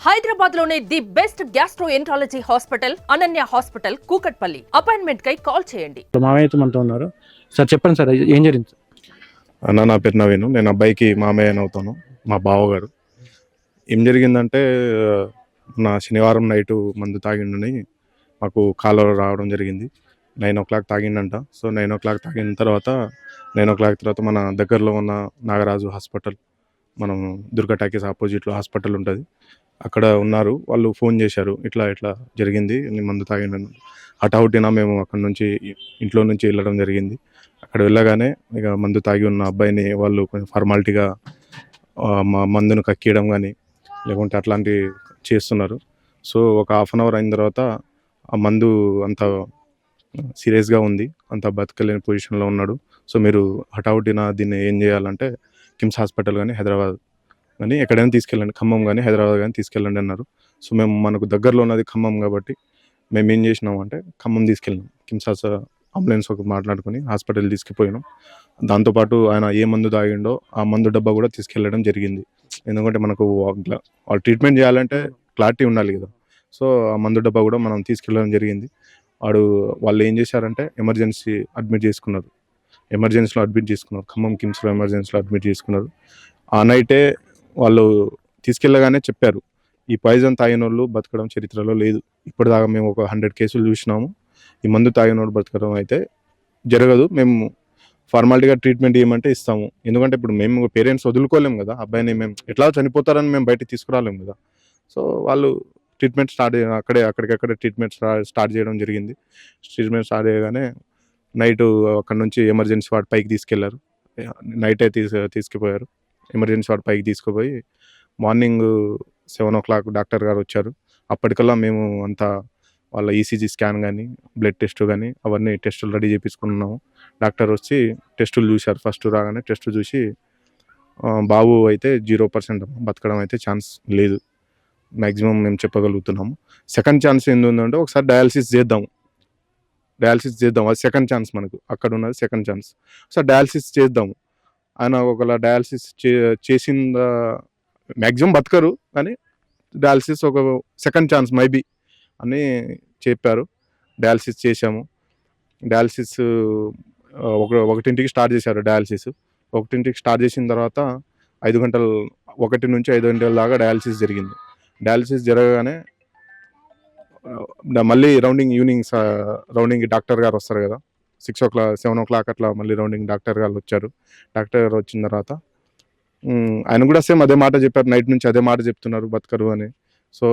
హైదరాబాద్ లోనే the best gastroenterology hospital Ananya hospital Kukatpally. Appointment కై call చేయండి. మామయ్యతో మనతో ఉన్నారు సార్. చెప్పండి సార్, ఏం జరిగింది? అన్న, నా పేరు నవీన్. నేను అబ్బాయికి మామయ్య అవుతాను, మా బావగారు. ఏం జరిగిందంటే, నా శనివారం నైటు మందు తాగిండని మాకు కాల్ రావడం జరిగింది. 9 o'clock తాగిండంట. సో 9 o'clock తాగిన తర్వాత 9 o'clock తర్వాత మన దగ్గరలో ఉన్న నాగరాజు హాస్పిటల్, మనం దుర్గా టాకీస్ ఆపోజిట్లో హాస్పిటల్ ఉంటుంది, అక్కడ ఉన్నారు. వాళ్ళు ఫోన్ చేశారు, ఇట్లా ఇట్లా జరిగింది, నేను మందు తాగిండను. హఠాహుటిన మేము అక్కడ నుంచి ఇంట్లో నుంచి వెళ్ళడం జరిగింది. అక్కడ వెళ్ళగానే ఇక మందు తాగి ఉన్న అబ్బాయిని వాళ్ళు కొంచెం ఫార్మాలిటీగా మా మందును కక్కియడం కానీ లేకుంటే అట్లాంటివి చేస్తున్నారు. సో ఒక హాఫ్ అన్ అవర్ అయిన తర్వాత ఆ మందు అంత సీరియస్గా ఉంది, అంత బతకలేని పొజిషన్లో ఉన్నాడు. సో మీరు హఠాహుటిన దీన్ని ఏం చేయాలంటే కిమ్స్ హాస్పిటల్ కానీ హైదరాబాద్ కానీ ఎక్కడైనా తీసుకెళ్ళండి, ఖమ్మం కానీ హైదరాబాద్ కానీ తీసుకెళ్ళండి అన్నారు. సో మేము మనకు దగ్గరలో ఉన్నది ఖమ్మం కాబట్టి మేము ఏం చేసినాం అంటే ఖమ్మం తీసుకెళ్ళినాం. కిమ్స్ అంబులెన్స్ ఒక మాట్లాడుకుని హాస్పిటల్ తీసుకుపోయినాం. దాంతోపాటు ఆయన ఏ మందు తాగిండో ఆ మందు డబ్బా కూడా తీసుకెళ్ళడం జరిగింది. ఎందుకంటే మనకు వాళ్ళు ట్రీట్మెంట్ చేయాలంటే క్లారిటీ ఉండాలి కదా. సో ఆ మందు డబ్బా కూడా మనం తీసుకెళ్ళడం జరిగింది. వాళ్ళు ఏం చేశారంటే ఎమర్జెన్సీలో అడ్మిట్ చేసుకున్నారు. ఖమ్మం కిమ్స్లో ఎమర్జెన్సీలో అడ్మిట్ చేసుకున్నారు. ఆ నైటే వాళ్ళు తీసుకెళ్ళగానే చెప్పారు, ఈ పాయిజన్ తాగిన వాళ్ళు బతకడం చరిత్రలో లేదు. ఇప్పటిదాకా మేము ఒక 100 కేసులు చూసినాము, ఈ మందు తాగిన వాళ్ళు బతకడం అయితే జరగదు. మేము ఫార్మాలిటీగా ట్రీట్మెంట్ ఇవ్వమంటే ఇస్తాము. ఎందుకంటే ఇప్పుడు మేము పేరెంట్స్ వదులుకోలేము కదా, అబ్బాయిని మేము ఎట్లా చనిపోతారని మేము బయటకు తీసుకురాలేము కదా. సో వాళ్ళు ట్రీట్మెంట్ అక్కడికక్కడే ట్రీట్మెంట్ స్టార్ట్ చేయడం జరిగింది. ట్రీట్మెంట్ స్టార్ట్ చేయగానే నైట్ అక్కడ నుంచి ఎమర్జెన్సీ వార్డ్ పైకి తీసుకెళ్లారు. నైటే తీసుకుపోయారు. ఎమర్జెన్సీ వార్డ్ పైకి తీసుకుపోయి మార్నింగ్ 7 o'clock డాక్టర్ గారు వచ్చారు. అప్పటికల్లా మేము అంతా వాళ్ళ ఈసీజీ స్కాన్ కానీ బ్లడ్ టెస్ట్ కానీ అవన్నీ టెస్టులు రెడీ చేయించుకున్నాము. డాక్టర్ వచ్చి టెస్టులు చూశారు. ఫస్ట్ రాగానే టెస్ట్ చూసి బాబు అయితే 0% బతకడం అయితే ఛాన్స్ లేదు, మ్యాక్సిమం మేము చెప్పగలుగుతున్నాము. సెకండ్ ఛాన్స్ ఏంటంటే ఒకసారి డయాలసిస్ చేద్దాం, అది సెకండ్ ఛాన్స్. మనకు అక్కడ ఉన్నది సెకండ్ ఛాన్స్. ఒకసారి డయాలసిస్ చేద్దాము. ఆయన ఒకవేళ డయాలసిస్ చేసిన మ్యాక్సిమం బతకరు, కానీ డయాలసిస్ ఒక సెకండ్ ఛాన్స్ మైబీ అని చెప్పారు. డయాలసిస్ చేశాము. డయాలసిస్ 1 స్టార్ట్ చేశారు. డయాలసిస్ 1 స్టార్ట్ చేసిన తర్వాత 1 నుంచి 5 గంటల దాకా డయాలసిస్ జరిగింది. డయాలసిస్ జరగగానే మళ్ళీ రౌండింగ్ డాక్టర్ గారు వస్తారు కదా, 6 o'clock 7 o'clock అట్లా మళ్ళీ రౌండింగ్ డాక్టర్ గారు వచ్చారు. డాక్టర్ గారు వచ్చిన తర్వాత ఆయన కూడా సేమ్ అదే మాట చెప్పారు, నైట్ నుంచి అదే మాట చెప్తున్నారు, బతకరు అని. సో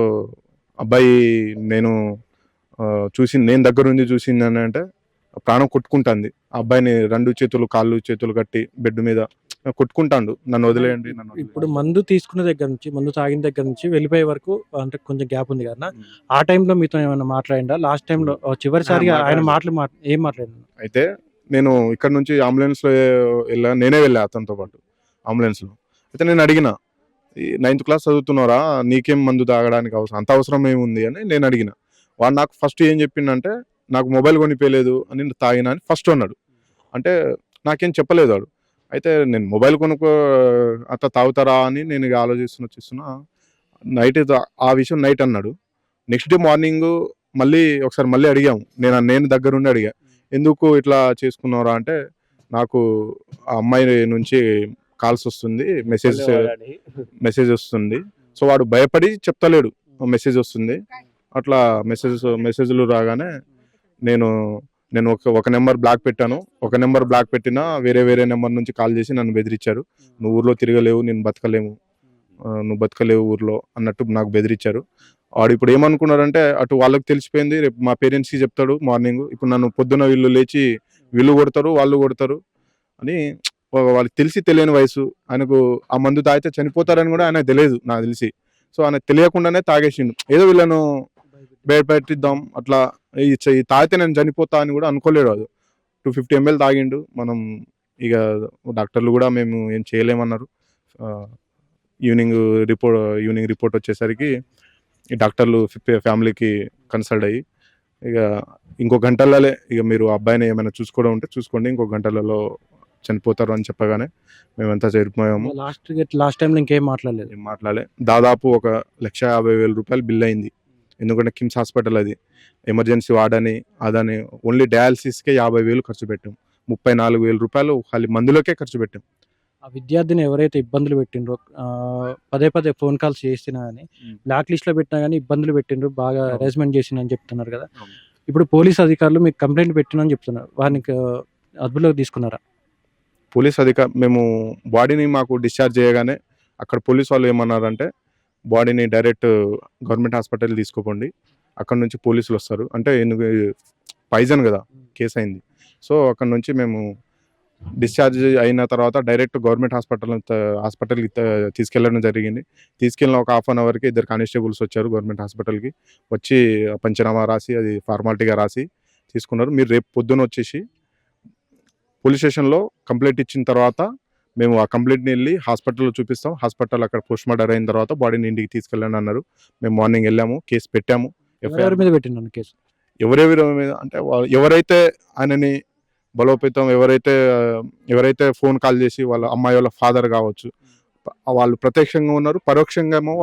అబ్బాయి నేను దగ్గర నుంచి చూసింది అని అంటే ప్రాణం కొట్టుకుంటుంది. ఆ అబ్బాయిని 2 కాళ్ళు చేతులు కట్టి బెడ్ మీద కొట్టుకుంటాడు, నన్ను వదిలేయండి. ఇప్పుడు మందు తీసుకున్న దగ్గర నుంచి, మందు తాగిన దగ్గర నుంచి వెళ్ళిపోయే వరకు అంటే కొంచెం గ్యాప్ ఉంది కదా, ఆ టైంలో మీతో ఏమైనా మాట్లాడిందా? లాస్ట్ టైంలో చివరిసారిగా ఆయన ఏం మాట్లాడినా? అయితే నేను ఇక్కడ నుంచి అంబులెన్స్లో నేనే వెళ్ళా అతనితో పాటు అంబులెన్స్లో. అయితే నేను అడిగిన, 9th class చదువుతున్నారా, నీకేం మందు తాగడానికి అంత అవసరం ఏముంది అని నేను అడిగిన. వాడు నాకు ఫస్ట్ ఏం చెప్పిండంటే, నాకు మొబైల్ కొనిపోయలేదు అని తాగినా అని ఫస్ట్ అన్నాడు. అంటే నాకేం చెప్పలేదు వాడు. అయితే నేను మొబైల్ అట్లా తాగుతారా అని నేను ఇక చూస్తున్నా. నైట్ ఆ విషయం నైట్ అన్నాడు. నెక్స్ట్ డే మార్నింగ్ ఒకసారి మళ్ళీ అడిగాము. నేను దగ్గరుండి అడిగా, ఎందుకు ఇట్లా చేసుకున్నారా అంటే, నాకు ఆ అమ్మాయి నుంచి కాల్స్ వస్తుంది, మెసేజ్ వస్తుంది. సో వాడు భయపడి చెప్తలేడు, మెసేజ్ వస్తుంది. అట్లా మెసేజ్లు రాగానే నేను ఒక నెంబర్ బ్లాక్ పెట్టాను. ఒక నెంబర్ బ్లాక్ పెట్టినా వేరే నెంబర్ నుంచి కాల్ చేసి నన్ను బెదిరించారు. నువ్వు ఊర్లో తిరగలేవు, నువ్వు బతకలేవు ఊర్లో అన్నట్టు నాకు బెదిరించారు. వాడు ఇప్పుడు ఏమనుకున్నారంటే, అటు వాళ్ళకి తెలిసిపోయింది, రేపు మా పేరెంట్స్కి చెప్తాడు మార్నింగ్, ఇప్పుడు నన్ను పొద్దున వీళ్ళు కొడతారు వాళ్ళు కొడతారు అని. వాళ్ళకి తెలియని వయసు ఆయనకు. ఆ మందు తాగితే చనిపోతారని కూడా ఆయన తెలియదు నాకు తెలిసి. సో ఆయన తెలియకుండానే తాగేసిండు. ఏదో వీళ్ళను భయపెట్టిద్దాం అట్లా, ఈ తాగితే నేను చనిపోతా అని కూడా అనుకోలేడు. అది 250 ml తాగిండు. మనం ఇక డాక్టర్లు కూడా మేము ఏం చేయలేమన్నారు. ఈవినింగ్ రిపోర్ట్ వచ్చేసరికి ఈ డాక్టర్లు ఫ్యామిలీకి కన్సల్ట్ అయ్యి, ఇక ఇంకో గంటలలో ఇక మీరు అబ్బాయిని ఏమైనా చూసుకోవడం ఉంటే చూసుకోండి, ఇంకో గంటలలో చనిపోతారు అని చెప్పగానే మేమంతా చేరిపోయాము. లాస్ట్ టైంలో ఇంకేం మాట్లాడలేదు. ఏం మాట్లాడలే. దాదాపు ఒక 1,50,000 బిల్ అయింది. ఎందుకంటే కిమ్స్ హాస్పిటల్ అది ఎమర్జెన్సీ వార్డని అదని ఓన్లీ డయాలసిస్కే 50,000 ఖర్చు పెట్టాం. 34,000 ఖాళీ మందులకే ఖర్చు పెట్టాం. ఆ విద్యార్థిని ఎవరైతే ఇబ్బందులు పెట్టిండ్రో పదే పదే ఫోన్ కాల్స్ చేసినా కానీ బ్లాక్ లిస్ట్లో పెట్టినా కానీ ఇబ్బందులు పెట్టిండ్రు, బాగా అవును. హెరాస్మెంట్ చేసిందని చెప్తున్నారు కదా. అవును. ఇప్పుడు పోలీస్ అధికారులు మీకు కంప్లైంట్ పెట్టినని చెప్తున్నారు, వారికి అదుపులోకి తీసుకున్నారా? పోలీస్ మేము బాడీని మాకు డిశ్చార్జ్ చేయగానే అక్కడ పోలీస్ వాళ్ళు ఏమన్నారంటే బాడీని డైరెక్ట్ గవర్నమెంట్ హాస్పిటల్ తీసుకోపోండి, అక్కడ నుంచి పోలీసులు వస్తారు అంటే ఎందుకు పాయిజన్ కదా కేసు అయింది. సో అక్కడ నుంచి మేము డిశ్చార్జ్ అయిన తర్వాత డైరెక్ట్ గవర్నమెంట్ హాస్పిటల్కి తీసుకెళ్ళడం జరిగింది. తీసుకెళ్ళిన ఒక హాఫ్ అన్ అవర్కి 2 కానిస్టేబుల్స్ వచ్చారు గవర్నమెంట్ హాస్పిటల్కి. వచ్చి పంచనామా రాసి అది ఫార్మాలిటీగా రాసి తీసుకున్నారు. మీరు రేపు పొద్దున వచ్చేసి పోలీస్ స్టేషన్లో కంప్లైంట్ ఇచ్చిన తర్వాత మేము ఆ కంప్లైంట్ని వెళ్ళి హాస్పిటల్లో చూపిస్తాం. హాస్పిటల్ అక్కడ పోస్ట్ మార్టం అయిన తర్వాత బాడీని ఇంటికి తీసుకెళ్ళండి అన్నారు. మేము మార్నింగ్ వెళ్ళాము, కేసు పెట్టాము. ఎవరి మీద పెట్టినాను కేసు? ఎవరెవరి మీద అంటే ఎవరైతే ఆయనని బలోపేతం ఎవరైతే ఫోన్ కాల్ చేసి వాళ్ళ అమ్మాయి వాళ్ళ ఫాదర్ కావచ్చు, వాళ్ళు ప్రత్యక్షంగా ఉన్నారు, పరోక్షంగా ఏమో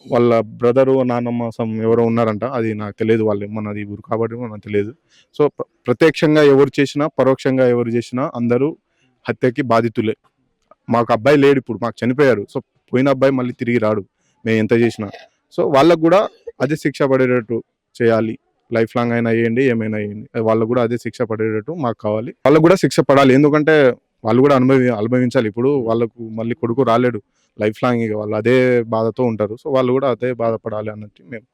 వాళ్ళ బ్రదరు నాన్నమ్మ ఎవరో ఉన్నారంట. అది నాకు తెలియదు, వాళ్ళు మనది ఊరు కాబట్టి మనకు తెలియదు. సో ప్రత్యక్షంగా ఎవరు చేసినా పరోక్షంగా ఎవరు చేసినా అందరూ హత్యకి బాధితులే. మాకు అబ్బాయి లేడు, ఇప్పుడు మాకు చనిపోయారు. సో పోయిన అబ్బాయి మళ్ళీ తిరిగి రాడు మేము ఎంత చేసినా. సో వాళ్ళకు కూడా అదే శిక్ష పడేటట్టు చేయాలి. లైఫ్ లాంగ్ అయినా వేయండి, ఏమైనా వేయండి, వాళ్ళకు కూడా అదే శిక్ష పడేటట్టు మాకు కావాలి. వాళ్ళకు కూడా శిక్ష పడాలి, ఎందుకంటే వాళ్ళు కూడా అనుభవించాలి. ఇప్పుడు వాళ్ళకు మళ్ళీ కొడుకు రాలేడు లైఫ్ లాంగ్, ఇక వాళ్ళు అదే బాధతో ఉంటారు. సో వాళ్ళు కూడా అదే బాధపడాలి అన్నట్టు మేము